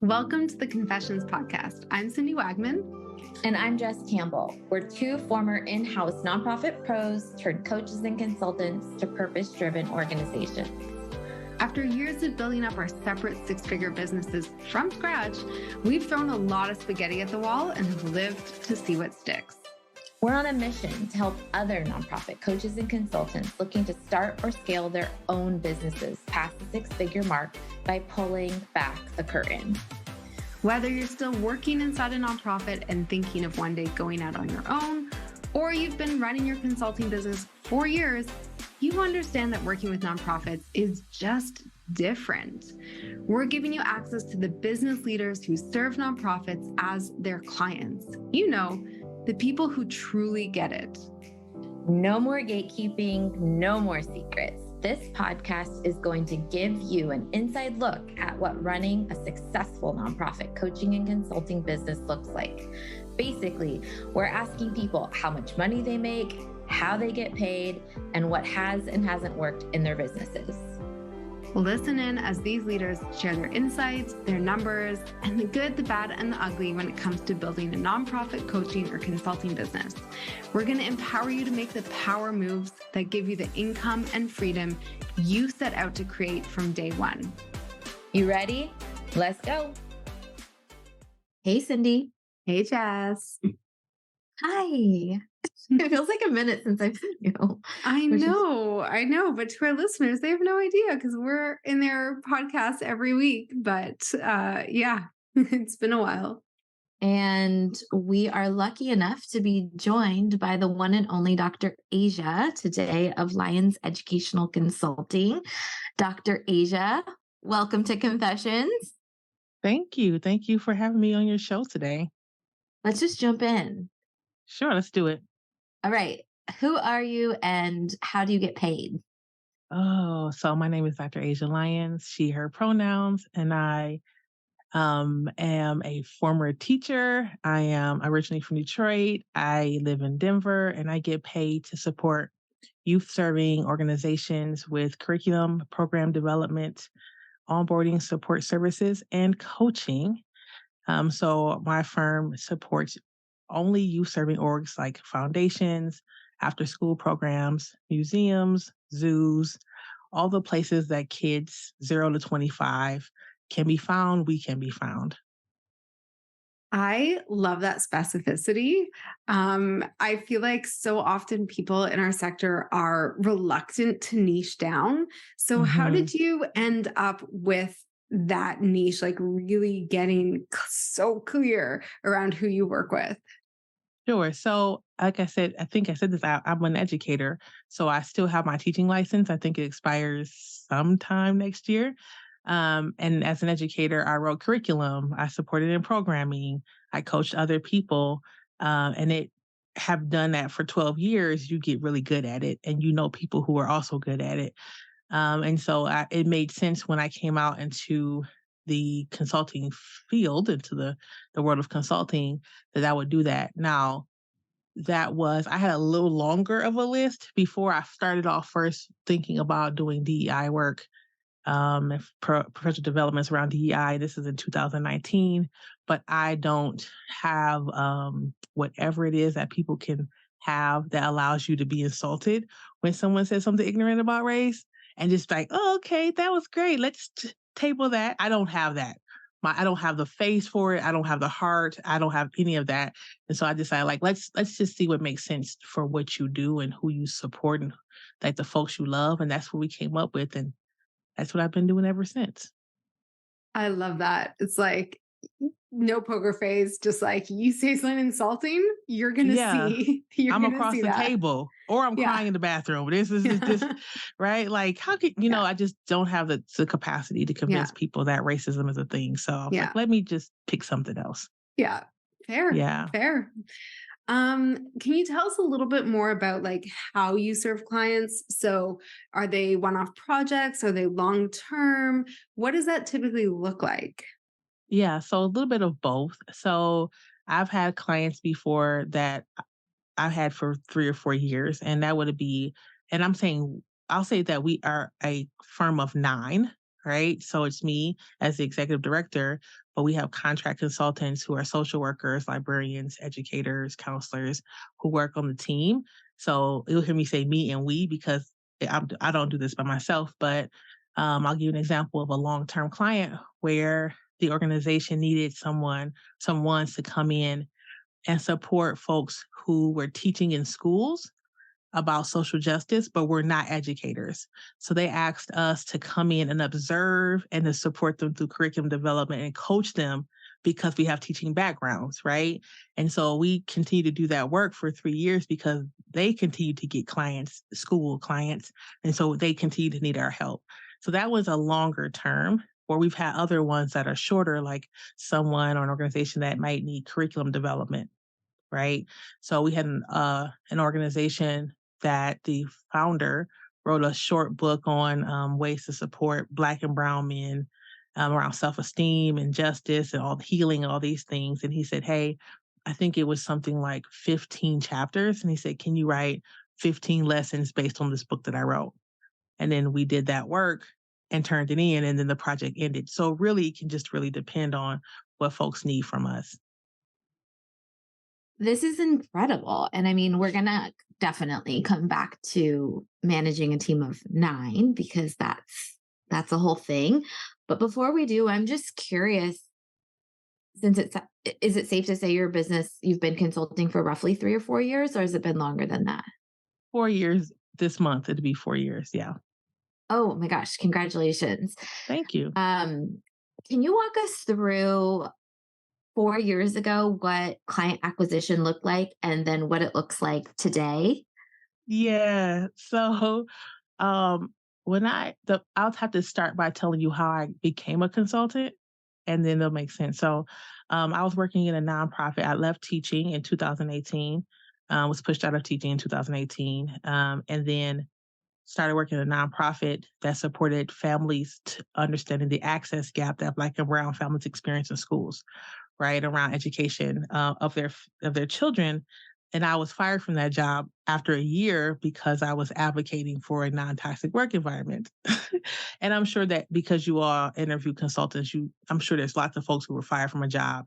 Welcome to the Confessions Podcast. I'm Cindy Wagman. And I'm Jess Campbell. We're two former in-house nonprofit pros turned coaches and consultants to purpose-driven organizations. After years of building up our separate six-figure businesses from scratch, we've thrown a lot of spaghetti at the wall and have lived to see what sticks. We're on a mission to help other nonprofit coaches and consultants looking to start or scale their own businesses past the six-figure mark by pulling back the curtain. Whether you're still working inside a nonprofit and thinking of one day going out on your own, or you've been running your consulting business for years, you understand that working with nonprofits is just different. We're giving you access to the business leaders who serve nonprofits as their clients. You know, the people who truly get it. No more gatekeeping, no more secrets. This podcast is going to give you an inside look at what running a successful nonprofit coaching and consulting business looks like. Basically, we're asking people how much money they make, how they get paid, and what has and hasn't worked in their businesses. Listen in as these leaders share their insights, their numbers, and the good, the bad, and the ugly when it comes to building a nonprofit coaching or consulting business. We're going to empower you to make the power moves that give you the income and freedom you set out to create from day one. You ready? Let's go. Hey, Cindy. Hey, Jess. Hi. It feels like a minute since I've seen you. I know. But to our listeners, they have no idea because we're in their podcast every week. But yeah, it's been a while. And we are lucky enough to be joined by the one and only Dr. Asia today of Lyons Educational Consulting. Dr. Asia, welcome to Confessions. Thank you. Thank you for having me on your show today. Let's just jump in. Sure, let's do it. All right. Who are you and how do you get paid? Oh, so my name is Dr. Asia Lyons, she, her pronouns, and I am a former teacher. I am originally from Detroit. I live in Denver, and I get paid to support youth-serving organizations with curriculum, program development, onboarding support services, and coaching. So my firm supports only youth-serving orgs like foundations, after-school programs, museums, zoos, all the places that kids 0 to 25 can be found, we can be found. I love that specificity. I feel like so often people in our sector are reluctant to niche down. So how did you end up with that niche, like really getting so clear around who you work with? Sure. So, like I said, I think I said this, I'm an educator, so I still have my teaching license. I think it expires sometime next year. And as an educator, I wrote curriculum, I supported in programming, I coached other people, and it have done that for 12 years. You get really good at it, and you know people who are also good at it. And so it made sense when I came out into the consulting field, into the world of consulting, that I would do that. Now, I had a little longer of a list before I started off first thinking about doing DEI work, professional developments around DEI. This is in 2019, but I don't have whatever it is that people can have that allows you to be insulted when someone says something ignorant about race and just like, oh, okay, that was great. Let's table that. I don't have that. I don't have the face for it. I don't have the heart. I don't have any of that. And so I decided, like, let's just see what makes sense for what you do and who you support and like the folks you love. And that's what we came up with. And that's what I've been doing ever since. I love that. It's like no poker face, just like you say something insulting, you're going to see. I'm across the table or I'm crying in the bathroom. This is just, right? Like, how could, I just don't have the capacity to convince people that racism is a thing. So I was like, let me just pick something else. Yeah. Fair. Yeah. Fair. Can you tell us a little bit more about like how you serve clients? So are they one-off projects? Are they long-term? What does that typically look like? Yeah, so a little bit of both. So I've had clients before that I've had for 3 or 4 years, and that would be, and I'll say that we are a firm of 9, right? So it's me as the executive director, but we have contract consultants who are social workers, librarians, educators, counselors who work on the team. So you'll hear me say me and we because I don't do this by myself, but I'll give you an example of a long-term client where the organization needed someone to come in and support folks who were teaching in schools about social justice, but we're not educators. So they asked us to come in and observe and to support them through curriculum development and coach them because we have teaching backgrounds, right? And so we continue to do that work for 3 years because they continue to get clients, school clients, and so they continue to need our help. So that was a longer term. Or we've had other ones that are shorter, like someone or an organization that might need curriculum development, right? So we had an organization that the founder wrote a short book on ways to support Black and Brown men around self-esteem and justice and all healing, all these things. And he said, hey, I think it was something like 15 chapters. And he said, can you write 15 lessons based on this book that I wrote? And then we did that work and turned it in, and then the project ended. So really, it can just really depend on what folks need from us. This is incredible. And I mean, we're going to definitely come back to managing a team of 9 because that's a whole thing. But before we do, I'm just curious, since is it safe to say your business, you've been consulting for roughly 3 or 4 years, or has it been longer than that? 4 years this month. It'd be 4 years. Yeah. Oh my gosh, congratulations. Thank you. Can you walk us through 4 years ago what client acquisition looked like and then what it looks like today? Yeah. So um I'll have to start by telling you how I became a consultant and then it'll make sense. So I was working in a nonprofit. I left teaching in 2018, was pushed out of teaching in 2018, and then started working in a nonprofit that supported families to understanding the access gap that Black and Brown families experience in schools, right, around education of their children. And I was fired from that job after a year because I was advocating for a non-toxic work environment. And I'm sure that because you all interview consultants, I'm sure there's lots of folks who were fired from a job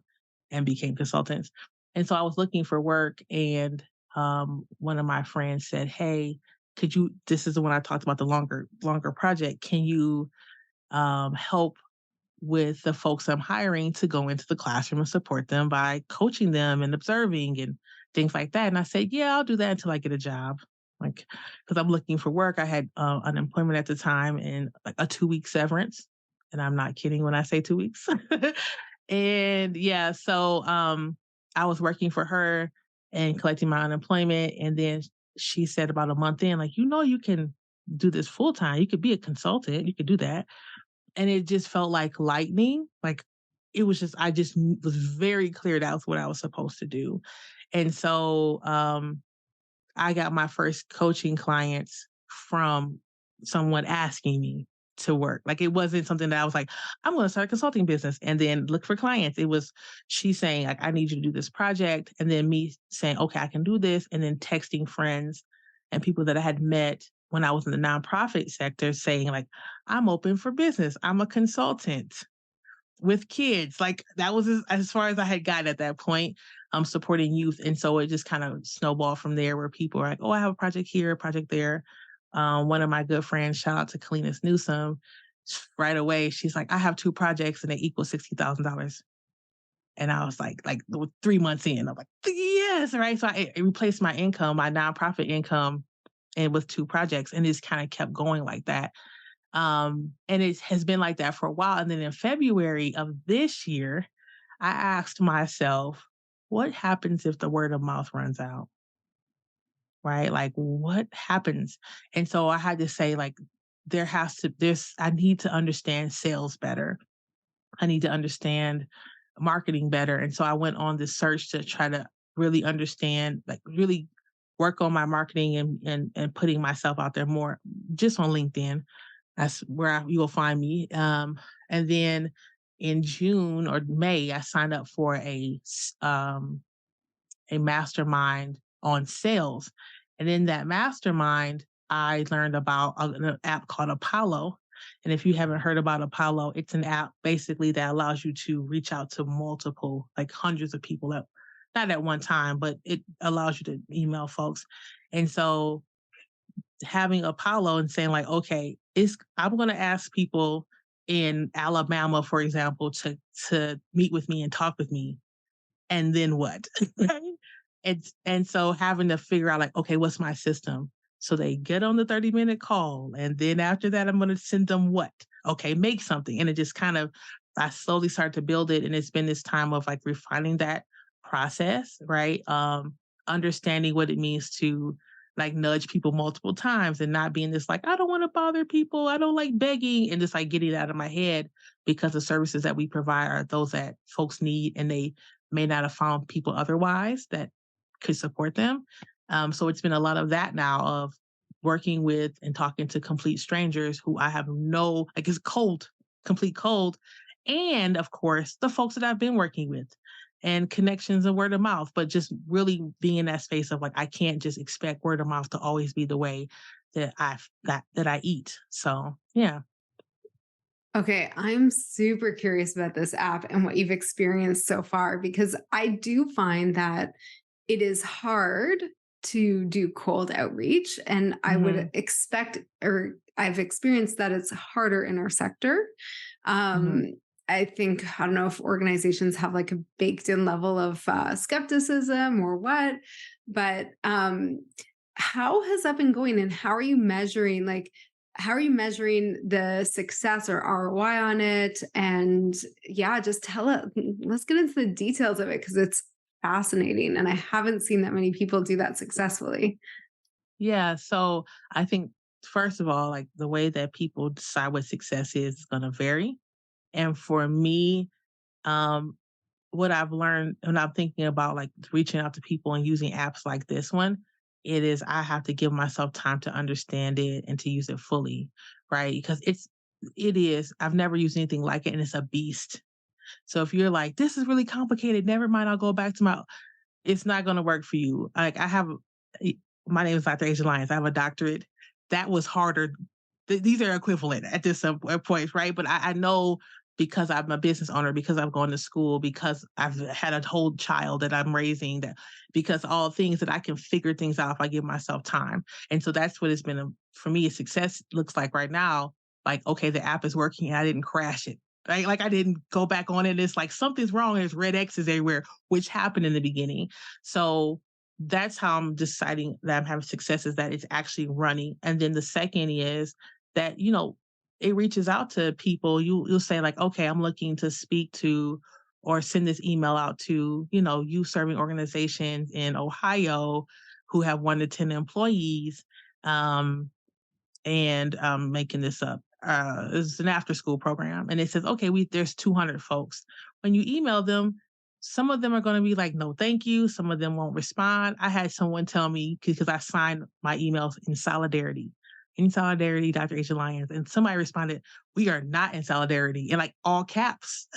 and became consultants. And so I was looking for work, and one of my friends said, "Hey, could you? This is the one I talked about, the longer project. Can you help with the folks I'm hiring to go into the classroom and support them by coaching them and observing and things like that?" And I said, "Yeah, I'll do that until I get a job." Like, because I'm looking for work. I had unemployment at the time and like a 2 week severance. And I'm not kidding when I say 2 weeks. And yeah, so I was working for her and collecting my unemployment. And then she said about a month in, like, you can do this full time. You could be a consultant. You could do that. And it just felt like lightning. Like it was just, I just was very clear that was what I was supposed to do. And so I got my first coaching clients from someone asking me to work. Like it wasn't something that I was like, I'm going to start a consulting business and then look for clients. It was she saying like, I need you to do this project. And then me saying, okay, I can do this. And then texting friends and people that I had met when I was in the nonprofit sector saying like, I'm open for business. I'm a consultant with kids. Like that was as far as I had gotten at that point, supporting youth. And so it just kind of snowballed from there where people are like, oh, I have a project here, a project there. One of my good friends, shout out to Kalinas Newsom, right away, she's like, I have 2 projects and they equal $60,000. And I was like 3 months in, I'm like, yes, right. So I replaced my income, my nonprofit income, and with 2 projects, and it's kind of kept going like that. And it has been like that for a while. And then in February of this year, I asked myself, what happens if the word of mouth runs out? Right? Like, what happens? And so I had to say, like, I need to understand sales better. I need to understand marketing better. And so I went on this search to try to really understand, like, really work on my marketing and putting myself out there more just on LinkedIn. That's where you will find me. And then in June or May, I signed up for a mastermind on sales. And in that mastermind, I learned about an app called Apollo. And if you haven't heard about Apollo, it's an app basically that allows you to reach out to multiple, like hundreds of people not at one time, but it allows you to email folks. And so having Apollo and saying like, okay, I'm going to ask people in Alabama, for example, to meet with me and talk with me, and then what? Right? And so having to figure out like, okay, what's my system? So they get on the 30-minute call, and then after that, I'm going to send them what? Okay, make something, and it just kind of I slowly started to build it, and it's been this time of like refining that process, right? Understanding what it means to like nudge people multiple times and not being this like, I don't want to bother people. I don't like begging, and just like getting it out of my head because the services that we provide are those that folks need and they may not have found people otherwise that could support them. So it's been a lot of that now of working with and talking to complete strangers who I have no, like it's cold, complete cold. And of course, the folks that I've been working with and connections and word of mouth, but just really being in that space of like, I can't just expect word of mouth to always be the way that I eat. So yeah. Okay, I'm super curious about this app and what you've experienced so far because I do find that it is hard to do cold outreach. And I would Hmm. expect, or I've experienced that it's harder in our sector. Hmm. Um, I think, I don't know if organizations have like a baked in level of skepticism or what, but how has that been going and how are you measuring? Like, how are you measuring the success or ROI on it? And yeah, just tell it. Let's get into the details of it because it's fascinating. And I haven't seen that many people do that successfully. Yeah. So I think, first of all, like the way that people decide what success is going to vary. And for me, um, what I've learned when I'm thinking about like reaching out to people and using apps like this one, it is I have to give myself time to understand it and to use it fully, right? Because I've never used anything like it and it's a beast. So if you're like, this is really complicated, never mind, I'll go back to it's not going to work for you. Like my name is Dr. Asian Lyons. I have a doctorate. That was harder. These are equivalent at this point, right? But I know because I'm a business owner, because I've gone to school, because I've had a whole child that I'm raising, that because all things that I can figure things out if I give myself time. And so that's what it's been for me. A success looks like right now. Like, okay, the app is working and I didn't crash it. Right? Like I didn't go back on it. And it's like something's wrong. There's red X's everywhere, which happened in the beginning. So that's how I'm deciding that I'm having success is that it's actually running. And then the second is that, it reaches out to people. You'll say like, okay, I'm looking to speak to or send this email out to, youth serving organizations in Ohio who have 1 to 10 employees. And making this up. It's an after school program. And it says, okay, there's 200 folks. When you email them, some of them are going to be like, no, thank you. Some of them won't respond. I had someone tell me because I signed my emails in solidarity, Dr. Asian Lyons. And somebody responded, we are not in solidarity in like all caps.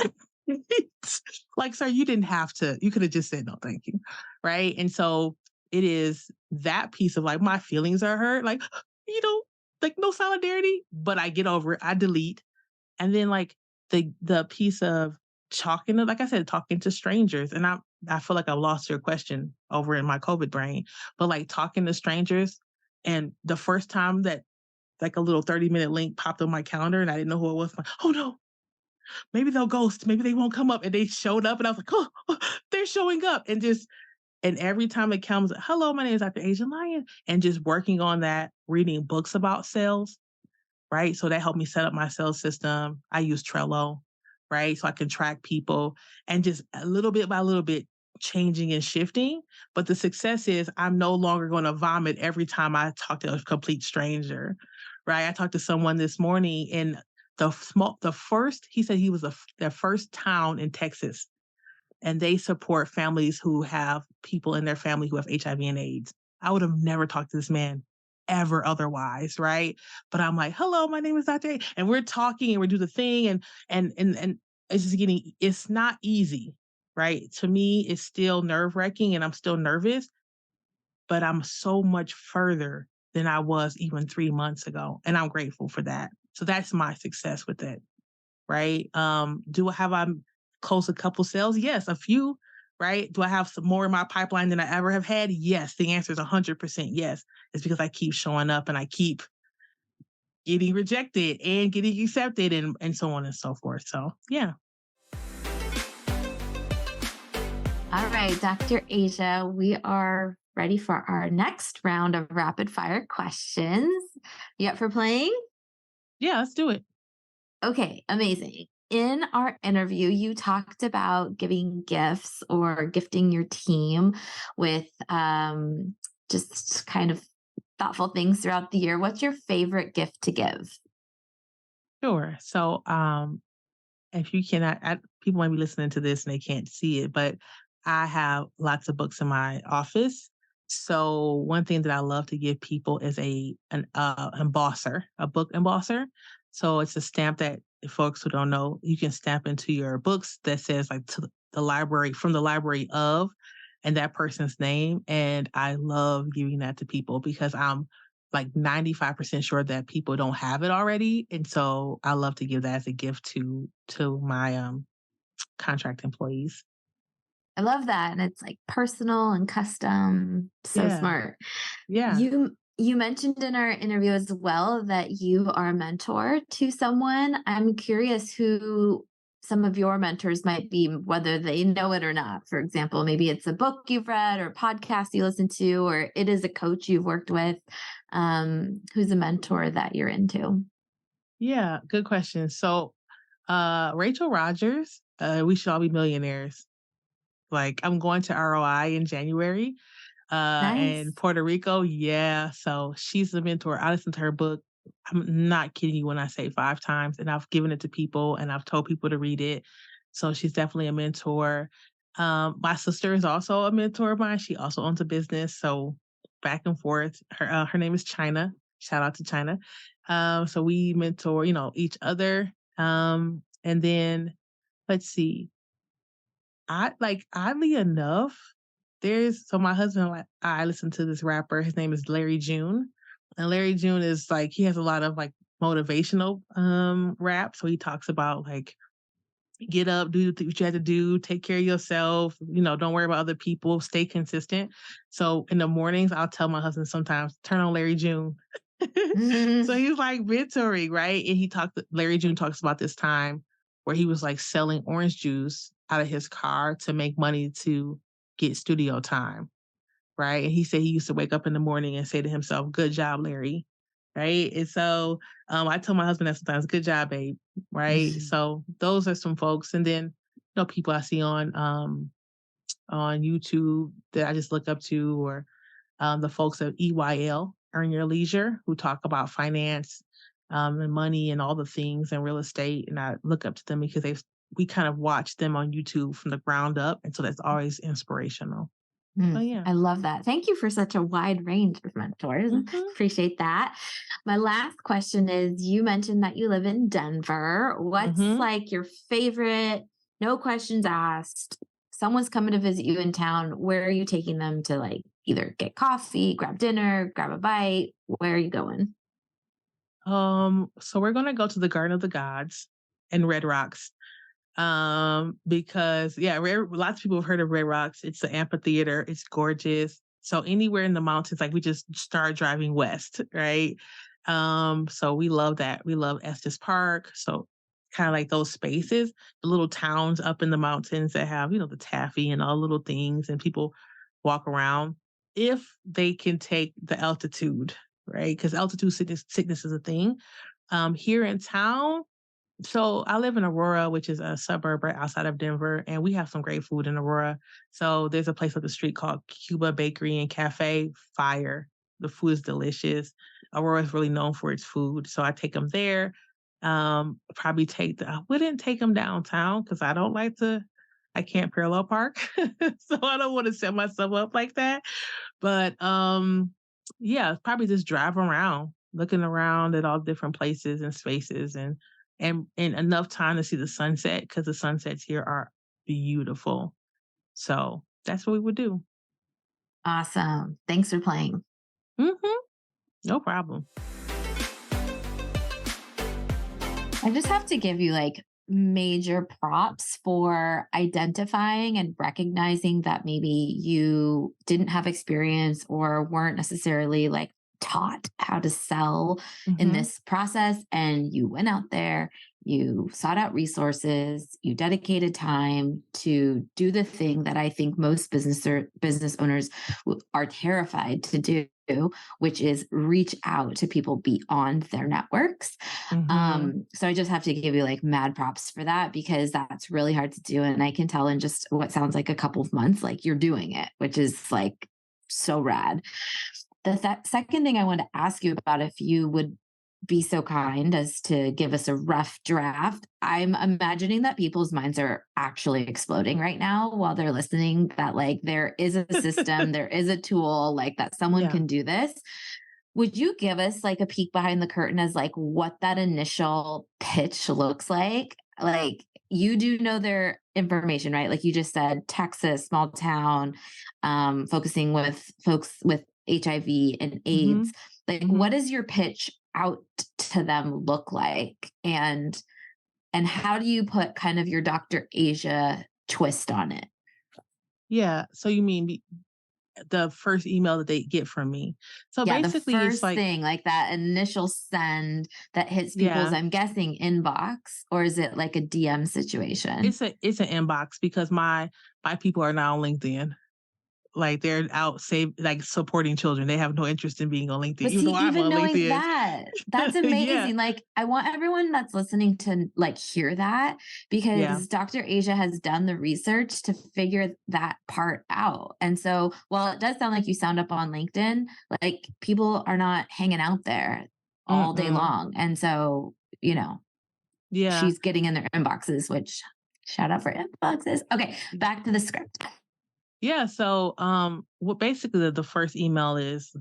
Like, sir, you didn't have to, you could have just said, no, thank you. Right. And so it is that piece of like, my feelings are hurt. Like, you know, like no solidarity, but I get over it. I delete. And then like the piece of like I said, talking to strangers. And I feel like I lost your question over in my COVID brain, but like talking to strangers. And the first time that like a little 30-minute link popped on my calendar and I didn't know who it was, I'm like, oh no, maybe they'll ghost, maybe they won't come up. And they showed up and I was like, oh, they're showing up. And every time it comes, hello, my name is Dr. Asian Lion. And just working on that, reading books about sales, right? So that helped me set up my sales system. I use Trello, right? So I can track people and just a little bit by little bit changing and shifting. But the success is I'm no longer going to vomit every time I talk to a complete stranger, right? I talked to someone this morning in he said he was the first town in Texas and they support families who have people in their family who have HIV and AIDS. I would have never talked to this man ever otherwise, right? But I'm like, hello, my name is Dr. A. And we're talking and we do the thing and it's just it's not easy, right? To me, it's still nerve-wracking and I'm still nervous, but I'm so much further than I was even 3 months ago. And I'm grateful for that. So that's my success with it, right? Have I closed a couple sales? Yes, a few, right? Do I have some more in my pipeline than I ever have had? Yes. The answer is 100% yes. It's because I keep showing up and I keep getting rejected and getting accepted and so on and so forth. So yeah. All right, Dr. Asia, we are ready for our next round of rapid fire questions. You up for playing? Yeah, let's do it. Okay, amazing. In our interview, you talked about giving gifts or gifting your team with just kind of thoughtful things throughout the year. What's your favorite gift to give? Sure. So if you cannot, people might be listening to this and they can't see it, but I have lots of books in my office. So one thing that I love to give people is an embosser, a book embosser. So it's a stamp that folks who don't know, you can stamp into your books that says like to the library, from the library of, and that person's name. And I love giving that to people because I'm like 95% sure that people don't have it already. And so I love to give that as a gift to my contract employees. I love that. And it's like personal and custom. So Yeah. smart. Yeah. You mentioned in our interview as well that you are a mentor to someone. I'm curious who some of your mentors might be, whether they know it or not. For example, maybe it's a book you've read or podcast you listen to, or it is a coach you've worked with. Who's a mentor that you're into? Yeah. Good question. So Rachel Rogers, We Should All Be Millionaires. Like I'm going to ROI in January. Nice. And Puerto Rico. Yeah. So she's a mentor. I listened to her book. I'm not kidding you when I say 5 times, and I've given it to people and I've told people to read it. So she's definitely a mentor. My sister is also a mentor of mine. She also owns a business. So back and forth. Her name is China. Shout out to China. So we mentor, each other. And then let's see. Oddly enough, so my husband, like, I listen to this rapper. His name is Larry June. And Larry June is like, he has a lot of like motivational rap. So he talks about like, get up, do what you have to do, take care of yourself, don't worry about other people, stay consistent. So in the mornings, I'll tell my husband sometimes, turn on Larry June. So Mhm. he's like mentoring, right? And Larry June talks about this time where he was like selling orange juice out of his car to make money to get studio time, right? And he said he used to wake up in the morning and say to himself, good job, Larry. Right. And so I tell my husband that sometimes, good job, babe. Right. So those are some folks. And then, people I see on YouTube that I just look up to, or the folks at EYL, Earn Your Leisure, who talk about finance and money and all the things and real estate. And I look up to them because we kind of watch them on YouTube from the ground up. And so that's always inspirational. Oh, yeah. I love that. Thank you for such a wide range of mentors. Hmm. Appreciate that. My last question is, you mentioned that you live in Denver. What's Hmm. like your favorite, no questions asked? Someone's coming to visit you in town. Where are you taking them to, like, either get coffee, grab dinner, grab a bite? Where are you going? So we're gonna go to the Garden of the Gods in Red Rocks. Because lots of people have heard of Red Rocks. It's an amphitheater. It's gorgeous. So anywhere in the mountains, like we just start driving west, right? So we love that. We love Estes Park. So kind of like those spaces, the little towns up in the mountains that have, the taffy and all little things, and people walk around if they can take the altitude, right? Because altitude sickness is a thing. Here in town, so I live in Aurora, which is a suburb right outside of Denver, and we have some great food in Aurora. So there's a place up the street called Cuba Bakery and Cafe. Fire. The food is delicious. Aurora is really known for its food, so I take them there. I wouldn't take them downtown because I can't parallel park, so I don't want to set myself up like that. But yeah, probably just drive around, looking around at all different places and spaces, and enough time to see the sunset because the sunsets here are beautiful. So that's what we would do. Awesome. Thanks for playing. Hmm. No problem. I just have to give you like major props for identifying and recognizing that maybe you didn't have experience or weren't necessarily like taught how to sell in Mm-hmm. this process. And you went out there, you sought out resources, you dedicated time to do the thing that I think most business owners are terrified to do, which is reach out to people beyond their networks. Mm-hmm. So I just have to give you like mad props for that, because that's really hard to do. And I can tell in just what sounds like a couple of months, like you're doing it, which is like so rad. The second thing I want to ask you about, if you would be so kind as to give us a rough draft. I'm imagining that people's minds are actually exploding right now while they're listening, that like there is a system, there is a tool, like that someone Yeah. can do this. Would you give us like a peek behind the curtain as like what that initial pitch looks like? Like you do know their information, right? Like you just said, Texas, small town, focusing with folks with HIV and Mm-hmm. AIDS. Like, Mm-hmm. what does your pitch out to them look like? And how do you put kind of your Dr. Asia twist on it? Yeah. So you mean the first email that they get from me? So Yeah, the basically, it's first like, thing, like that initial send that hits people's, yeah, I'm guessing, inbox, or is it like a DM situation? it's an inbox because my people are now on LinkedIn. Like they're out like supporting children. They have no interest in being on LinkedIn, But even see, though I'm even on knowing LinkedIn. that, that's Yeah. amazing. Like, I want everyone that's listening to like hear that, Yeah. because Dr. Asia has done the research to figure that part out. And so, while it does sound like you sound up on LinkedIn, like people are not hanging out there all day Mm-mm. long. And so, you know, Yeah. she's getting in their inboxes, which shout out for inboxes. Okay, back to the script. Yeah. So, what basically the first email is,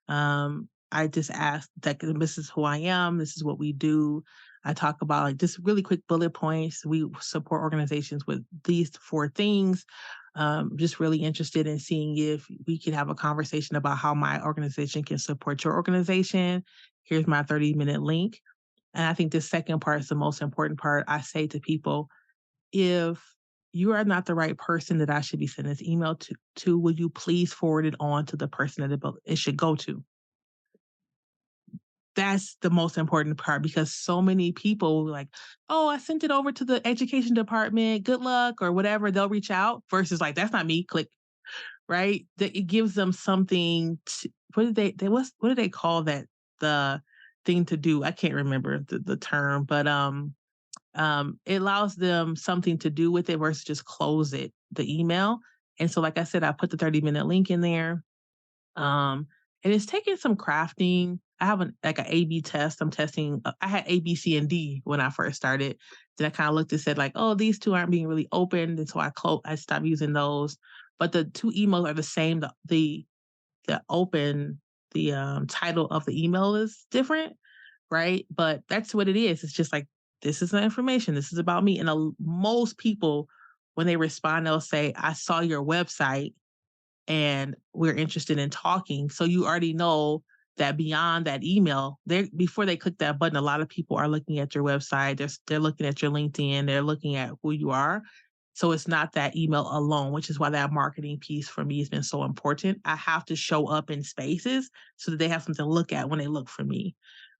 I just asked that this is who I am. This is what we do. I talk about like just really quick bullet points. We support organizations with these four things. Just really interested in seeing if we could have a conversation about how my organization can support your organization. Here's my 30-minute link. And I think the second part is the most important part. I say to people, if you are not the right person that I should be sending this email to, will you please forward it on to the person that it should go to? That's the most important part, because so many people like, oh, I sent it over to the education department. Good luck or whatever. They'll reach out versus like, that's not me. Click. Right. That it gives them something. What did what do they call that? The thing to do. I can't remember the term, but it allows them something to do with it versus just close the email. And so, like I said, I put the 30-minute link in there. And it's taking some crafting. I have an A/B test. I'm testing. I had A, B, C, and D when I first started. Then I kind of looked and said like, oh, these two aren't being really opened, and so I stopped using those. But the two emails are the same. The open title of the email is different, right? But that's what it is. It's just like, this is the information. This is about me. And most people, when they respond, they'll say, I saw your website and we're interested in talking. So you already know that beyond that email, before they click that button, a lot of people are looking at your website. They're looking at your LinkedIn. They're looking at who you are. So it's not that email alone, which is why that marketing piece for me has been so important. I have to show up in spaces so that they have something to look at when they look for me.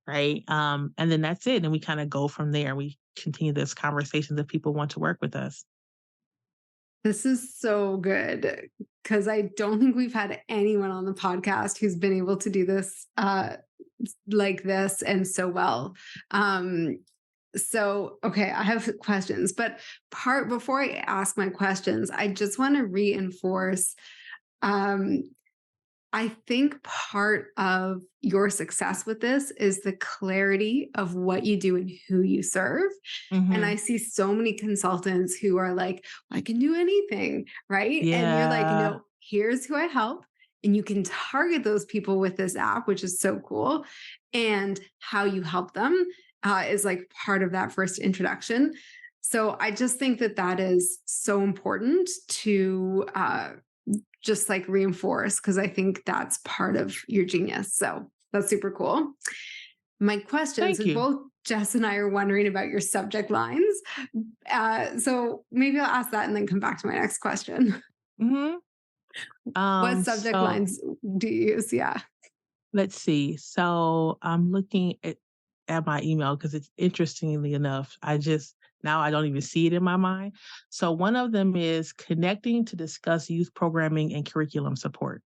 Right. And then that's it. And we kind of go from there. We continue this conversation if people want to work with us. This is so good, because I don't think we've had anyone on the podcast who's been able to do this like this and so well. So, okay, I have questions, but before I ask my questions, I just want to reinforce. Um, I think part of your success with this is the clarity of what you do and who you serve. And Mm-hmm. I see so many consultants who are like, I can do anything, right? And you're like, Yeah. no, here's who I help. And you can target those people with this app, which is so cool. And how you help them is like part of that first introduction. So I just think that that is so important to just like reinforce, because I think that's part of your genius. So that's super cool. My questions, Thank and you. both Jess and I are wondering about your subject lines. So maybe I'll ask that and then come back to my next question. hmm What subject So lines do you use? Yeah. let's see. So I'm looking at my email because it's interestingly enough, now I don't even see it in my mind. So one of them is connecting to discuss youth programming and curriculum support.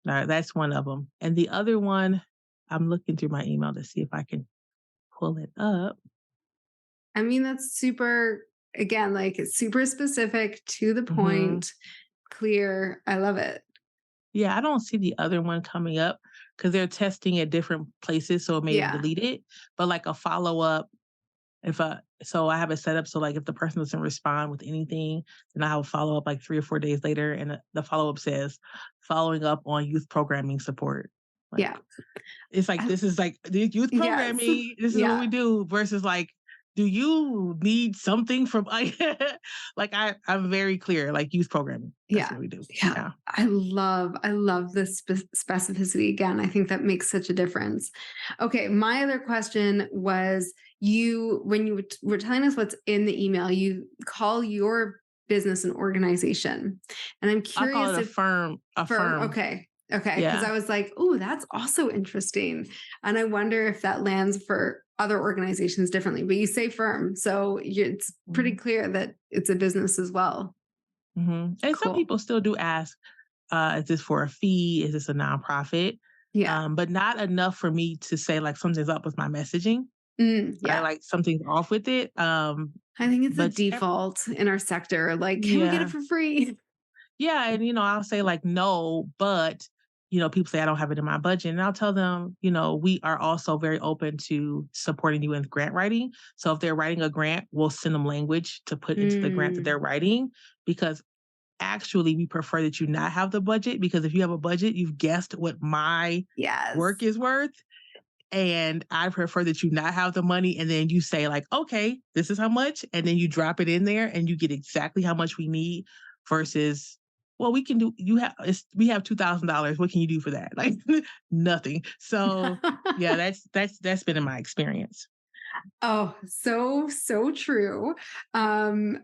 That's one of them. And the other one, I'm looking through my email to see if I can pull it up. I mean, that's super, again, like it's super specific, to the hmm point, clear. I love it. Yeah, I don't see the other one coming up because they're testing at different places, so it may have Yeah. deleted. But like a follow up, so I have it set up so like if the person doesn't respond with anything, then I have a follow up like 3 or 4 days later, and the follow up says following up on youth programming support. Like Yeah. it's like I, this is like the youth yes. programming. This is what Yeah. we do versus like, do you need something from like I'm very clear, like youth programming. That's Yeah. what we do. Yeah. Yeah. I love this specificity. Again, I think that makes such a difference. Okay. My other question was, when you were telling us what's in the email, you call your business an organization. And I'm I call curious it a if firm, a firm. firm. Okay. Okay. Cause Yeah. I was like, oh, that's also interesting. And I wonder if that lands for other organizations differently, but you say firm. So it's pretty Mhm. clear that it's a business as well. And some Cool. people still do ask, is this for a fee? Is this a nonprofit? Yeah. But not enough for me to say like something's up with my messaging, right? Yeah. Like something's off with it. I think it's a But default in our sector. Like, can we get it yeah, for free? yeah, and I'll say like no, but people say I don't have it in my budget, and I'll tell them, we are also very open to supporting you in grant writing. So if they're writing a grant, we'll send them language to put into the grant that Mm, they're writing because actually we prefer that you not have the budget because if you have a budget, you've guessed what my yes. work is worth. And I prefer that you not have the money and then you say, like, okay, this is how much. And then you drop it in there and you get exactly how much we need versus, well, we can do, we have $2,000. What can you do for that? Like nothing. So yeah, that's been in my experience. Oh, so true. Um,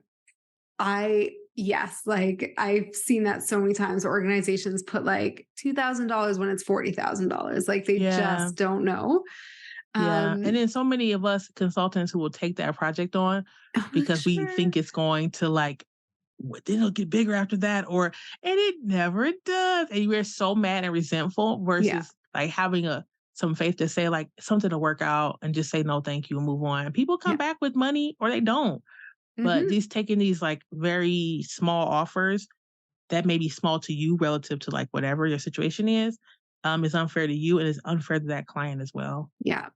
yes, like I've seen that so many times. Organizations put like $2,000 when it's $40,000. Like they Yeah. just don't know. Yeah. And Um, then so many of us consultants who will take that project on I'm like, because we sure. think it's going to like, then it'll get bigger after that, and it never does. And we're so mad and resentful Yeah. versus like having some faith to say like something to work out and just say no, thank you, and move on. People come Yeah. back with money or they don't. But Hmm. just taking these like very small offers that may be small to you relative to like whatever your situation is unfair to you and is unfair to that client as well. Yeah.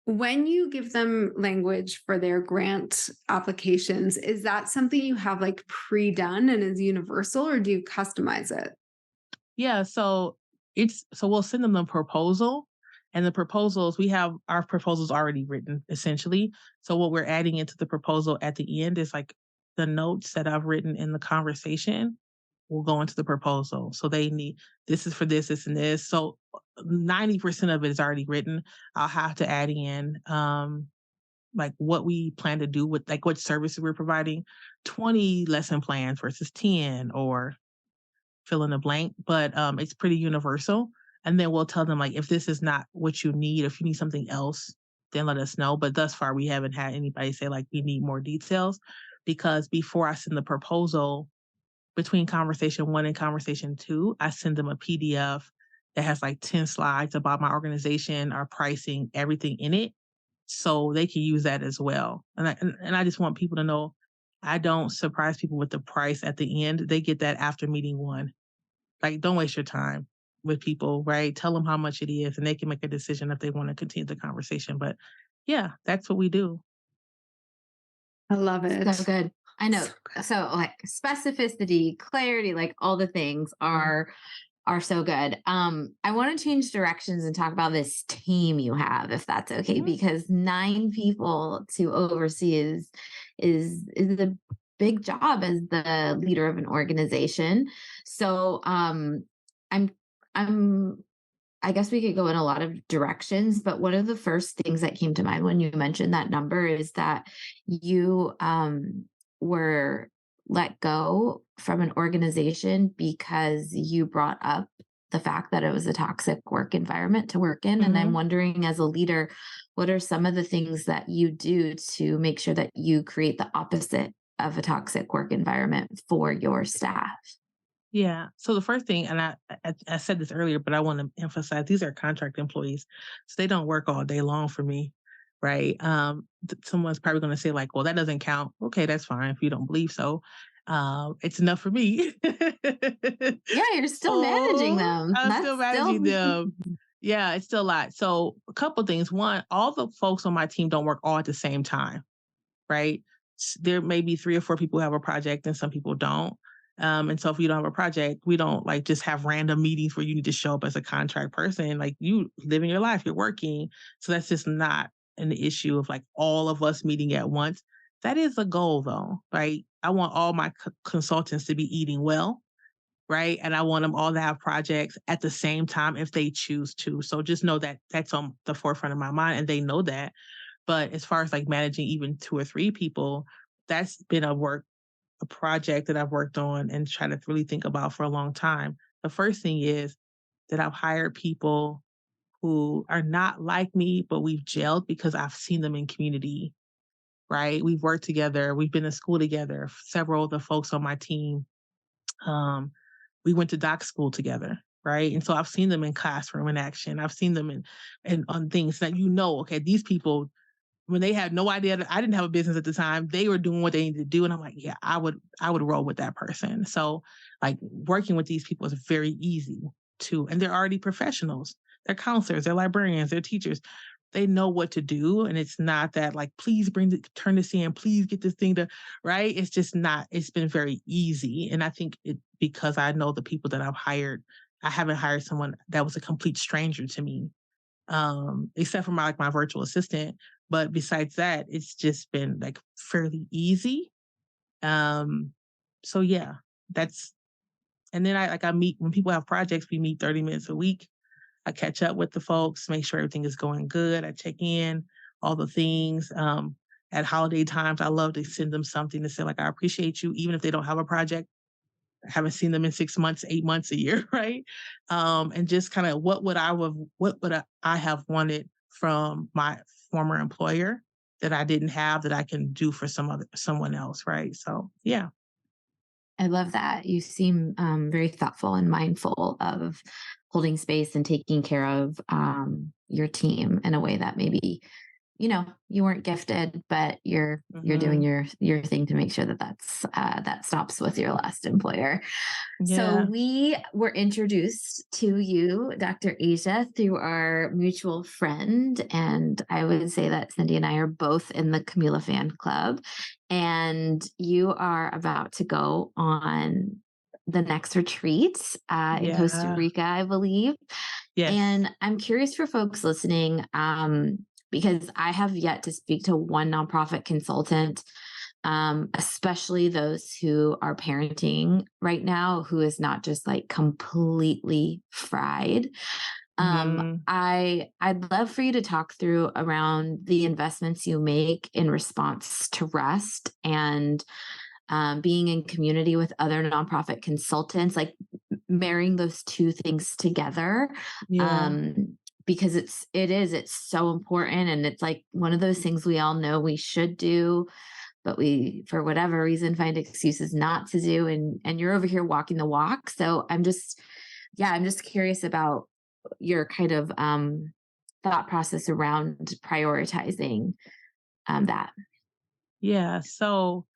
When you give them language for their grant applications, is that something you have like pre-done and is universal, or do you customize it? Yeah, so we'll send them the proposal, and the proposals we have our proposals already written essentially. So what we're adding into the proposal at the end is like the notes that I've written in the conversation will go into the proposal. So they need this is for this, and this. So 90% of it is already written. I'll have to add in like what we plan to do with like what services we're providing, 20 lesson plans versus 10 or fill in the blank, but it's pretty universal. And then we'll tell them like if this is not what you need, if you need something else, then let us know. But thus far, we haven't had anybody say like we need more details because before I send the proposal, between conversation one and conversation two, I send them a PDF that has like 10 slides about my organization, our pricing, everything in it. So they can use that as well. And I just want people to know I don't surprise people with the price at the end. They get that after meeting one. Like, don't waste your time with people, right? Tell them how much it is and they can make a decision if they want to continue the conversation. But yeah, that's what we do. I love So it. good. I know. So good. So like specificity, clarity, like all the things are so good. I want to change directions and talk about this team you have, if that's okay, Mhm. because 9 people to oversee is a big job as the leader of an organization. So I'm I'm I guess we could go in a lot of directions, but one of the first things that came to mind when you mentioned that number is that you were let go from an organization because you brought up the fact that it was a toxic work environment to work in. And I'm Mhm. wondering, as a leader, what are some of the things that you do to make sure that you create the opposite of a toxic work environment for your staff? Yeah. So the first thing, and I said this earlier, but I want to emphasize these are contract employees, so they don't work all day long for me, right? Someone's probably going to say like, "Well, that doesn't count." Okay, that's fine if you don't believe so. It's enough for me. Yeah, you're still managing So them. I'm That's still still managing them. Yeah, it's still a lot. So a couple things. One, all the folks on my team don't work all at the same time, right? There may be 3 or 4 people who have a project and some people don't. And so if you don't have a project, we don't like just have random meetings where you need to show up as a contract person. Like you living your life, you're working. So that's just not an issue of like all of us meeting at once. That is a goal though, right? I want all my consultants to be eating well, right? And I want them all to have projects at the same time if they choose to. So just know that that's on the forefront of my mind and they know that. But as far as like managing even 2 or 3 people, that's been a project that I've worked on and trying to really think about for a long time. The first thing is that I've hired people who are not like me, but we've gelled because I've seen them in community, right? We've worked together, we've been to school together. Several of the folks on my team, um, we went to doc school together, right? And so I've seen them in classroom in action. I've seen them in on things that okay, these people when they had no idea that I didn't have a business at the time, they were doing what they needed to do. And I'm like, yeah, I would roll with that person. So like working with these people is very easy and they're already professionals. They're counselors, they're librarians, they're teachers. They know what to do. And it's not that like, please turn this in, please get this thing to right. It's just not, it's been very easy. And I think because I know the people that I've hired, I haven't hired someone that was a complete stranger to me except for my virtual assistant. But besides that, it's just been like fairly easy. Um, so yeah, that's and then I meet when people have projects, we meet 30 minutes a week. I catch up with the folks, make sure everything is going good. I check in, all the things. At holiday times, I love to send them something to say, like, I appreciate you, even if they don't have a project. I haven't seen them in 6 months, 8 months, a year, right? And just kind of what would I have wanted from my former employer that I didn't have that I can do for someone else, right? So yeah. I love that. You seem very thoughtful and mindful of holding space and taking care of your team in a way that maybe you weren't gifted, but you're doing Hmm. your thing to make sure that that stops with your last employer. So Yeah. we were introduced to you, Dr. Asia, through our mutual friend, and I would say that Cindy and I are both in the Camila fan club, and you are about to go on the next retreat in Costa Yeah. Rica, I believe. Yes. And I'm curious for folks listening, because I have yet to speak to one nonprofit consultant, especially those who are parenting right now, who is not just like completely fried. Hmm. I'd love for you to talk through around the investments you make in response to rest and being in community with other nonprofit consultants, like marrying those two things together. Yeah. Because it's so important. And it's like one of those things we all know we should do, but we, for whatever reason, find excuses not to do. And you're over here walking the walk. So I'm just curious about your kind of thought process around prioritizing that. Yeah. So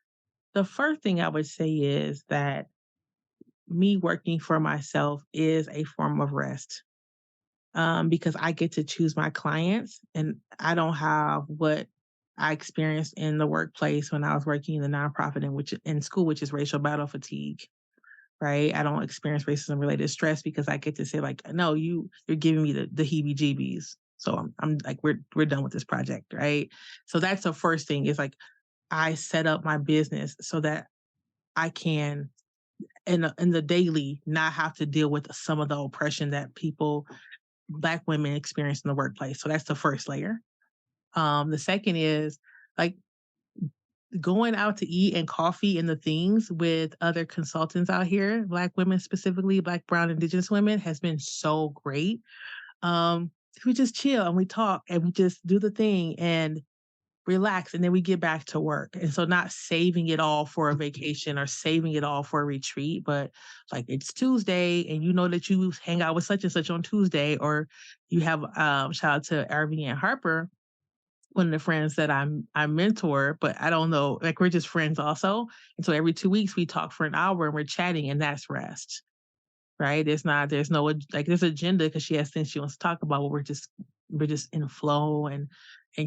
the first thing I would say is that me working for myself is a form of rest. Because I get to choose my clients and I don't have what I experienced in the workplace when I was working in the nonprofit in school, which is racial battle fatigue, right? I don't experience racism related stress because I get to say like, no, you're giving me the heebie jeebies. So I'm like, we're done with this project, right? So that's the first thing is like, I set up my business so that I can in the daily not have to deal with some of the oppression that people Black women experience in the workplace. So that's the first layer. The second is like going out to eat and coffee and the things with other consultants out here, Black women specifically, Black, brown, Indigenous women, has been so great. We just chill and we talk and we just do the thing and relax, and then we get back to work. And so not saving it all for a vacation or saving it all for a retreat, but like it's Tuesday and you know that you hang out with such and such on Tuesday, or you have shout out to RV and Harper, one of the friends that I mentor, but I don't know, like we're just friends also. And so every 2 weeks we talk for an hour and we're chatting, and that's rest, right? There's no like there's agenda because she has things she wants to talk about, but we're just in flow and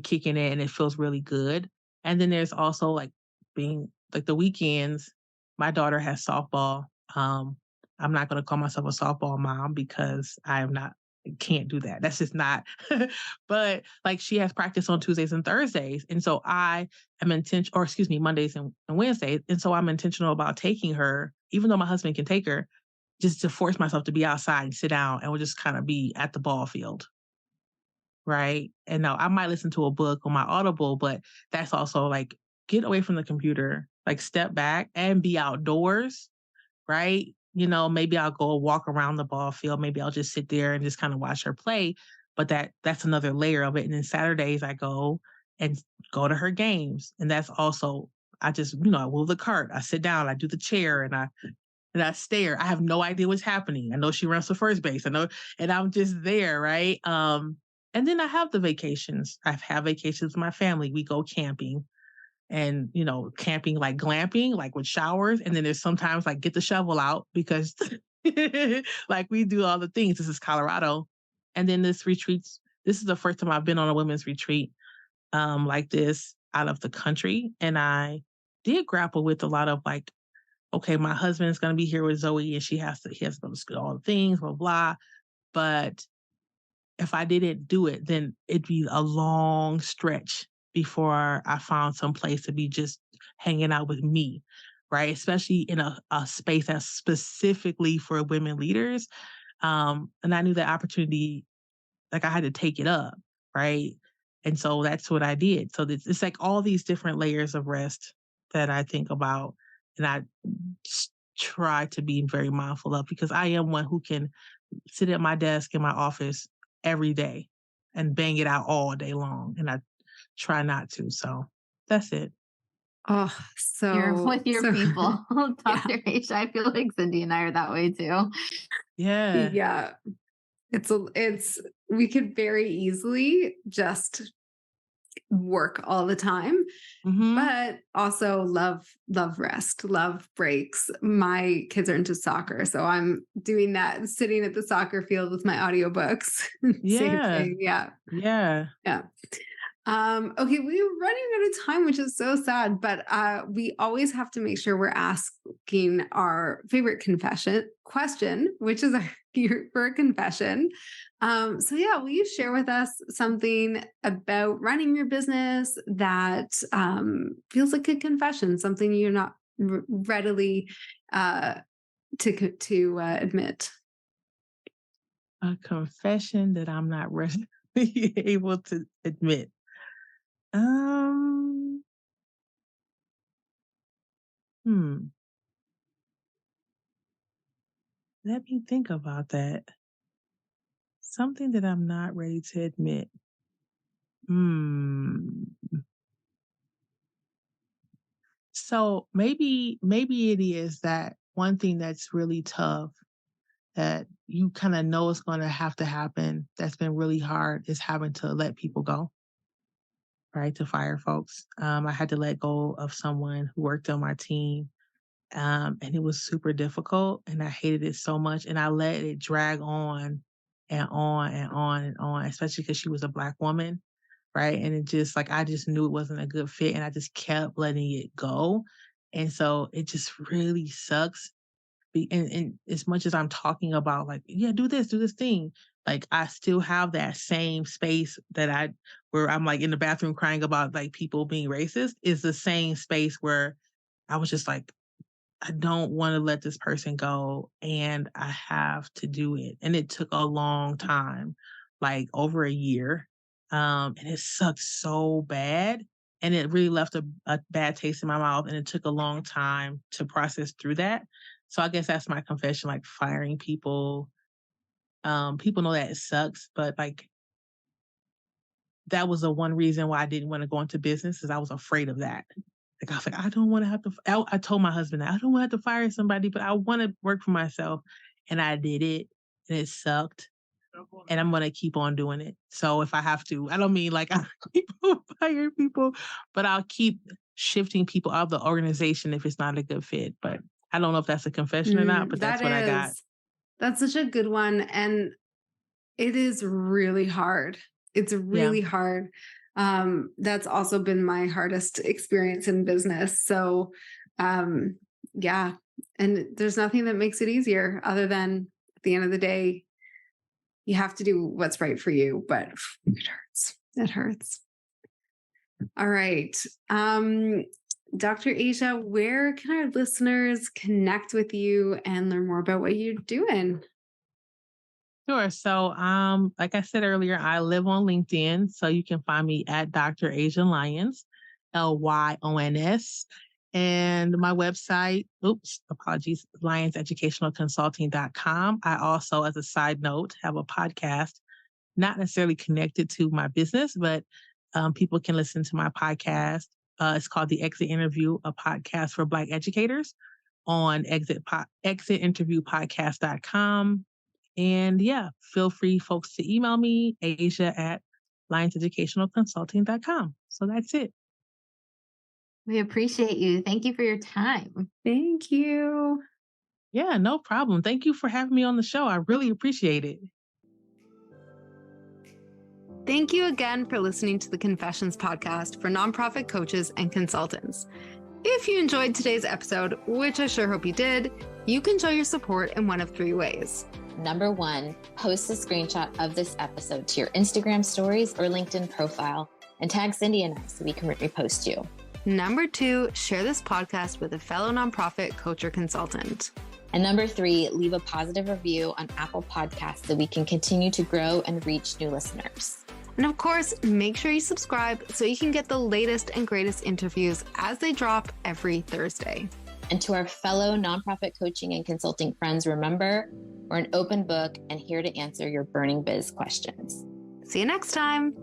kicking it, and it feels really good. And then there's also like being like the weekends. My daughter has softball. I'm not going to call myself a softball mom because I am not. Can't do that. That's just not. But like she has practice on Tuesdays and Thursdays, and so I am intentional, or excuse me, Mondays and Wednesdays, and so I'm intentional about taking her, even though my husband can take her, just to force myself to be outside and sit down and we'll just kind of be at the ball field. Right. And now I might listen to a book on my Audible, but that's also like get away from the computer, like step back and be outdoors. Right. Maybe I'll go walk around the ball field. Maybe I'll just sit there and just kind of watch her play. But that's another layer of it. And then Saturdays I go and go to her games. And that's also, I just, I move the cart. I sit down, I do the chair, and I stare. I have no idea what's happening. I know she runs to first base. I know, and I'm just there, right? And then I have the vacations. I've had vacations with my family. We go camping and, camping like glamping, like with showers. And then there's sometimes like get the shovel out because like we do all the things. This is Colorado. And then this is the first time I've been on a women's retreat like this out of the country. And I did grapple with a lot of like, okay, my husband's going to be here with Zoe and he has to go to school, all the things, blah, blah. But if I didn't do it, then it'd be a long stretch before I found some place to be just hanging out with me, right? Especially in a space that's specifically for women leaders. And I knew that opportunity, like I had to take it up, right? And so that's what I did. So it's like all these different layers of rest that I think about. And I try to be very mindful of because I am one who can sit at my desk in my office every day and bang it out all day long. And I try not to. So that's it. Oh, You're with your people, yeah. Dr. Aisha. I feel like Cindy and I are that way too. Yeah. Yeah. We could very easily just work all the time, but also love rest, love breaks. My kids are into soccer, so I'm doing that, sitting at the soccer field with my audiobooks. Same thing. Yeah. Yeah. Yeah. Okay, we're running out of time, which is so sad, but we always have to make sure we're asking our favorite confession question, which is for a confession. So yeah, will you share with us something about running your business that feels like a confession, something you're not readily to admit? A confession that I'm not readily able to admit. Hmm. Let me think about that. Something that I'm not ready to admit. Hmm. So maybe it is that one thing that's really tough that you kind of know is going to have to happen that's been really hard is having to let people go, right? To fire folks. I had to let go of someone who worked on my team. And it was super difficult and I hated it so much. And I let it drag on and on and on and on, especially because she was a Black woman. Right. And it just like, I just knew it wasn't a good fit and I just kept letting it go. And so it just really sucks. And as much as I'm talking about like, yeah, do this thing, like I still have that same space where I'm like in the bathroom crying about like people being racist is the same space where I was just like, I don't want to let this person go and I have to do it. And it took a long time, like over a year. And it sucked so bad. And it really left a bad taste in my mouth. And it took a long time to process through that. So I guess that's my confession, like firing people. People know that it sucks, but like that was the one reason why I didn't want to go into business is I was afraid of that. Like I was like, I don't want to have to. I told my husband that I don't want to have to fire somebody, but I want to work for myself, and I did it, and it sucked, and I'm gonna keep on doing it. So if I have to, I don't mean like I keep fire people, but I'll keep shifting people out of the organization if it's not a good fit. But I don't know if that's a confession or not, but that's what I got. That's such a good one. And it is really hard. It's Yeah. really hard. That's also been my hardest experience in business. So, yeah. And there's nothing that makes it easier other than at the end of the day, you have to do what's right for you, but it hurts. It hurts. All right. Dr. Asia, where can our listeners connect with you and learn more about what you're doing? Sure. So, like I said earlier, I live on LinkedIn, so you can find me at Dr. Asia Lyons, Lyons, and my website. Apologies, LyonsEducationalConsulting.com. I also, as a side note, have a podcast, not necessarily connected to my business, but people can listen to my podcast. It's called The Exit Interview, a podcast for Black educators on exitinterviewpodcast.com. And yeah, feel free, folks, to email me, Asia at LyonsEducationalConsulting.com. So that's it. We appreciate you. Thank you for your time. Thank you. Yeah, no problem. Thank you for having me on the show. I really appreciate it. Thank you again for listening to the Confessions podcast for nonprofit coaches and consultants. If you enjoyed today's episode, which I sure hope you did, you can show your support in one of three ways. Number 1, post a screenshot of this episode to your Instagram stories or LinkedIn profile and tag Cindy and I so we can repost you. Number 2, share this podcast with a fellow nonprofit coach or consultant. And number 3, leave a positive review on Apple Podcasts so we can continue to grow and reach new listeners. And of course, make sure you subscribe so you can get the latest and greatest interviews as they drop every Thursday. And to our fellow nonprofit coaching and consulting friends, remember, we're an open book and here to answer your burning biz questions. See you next time.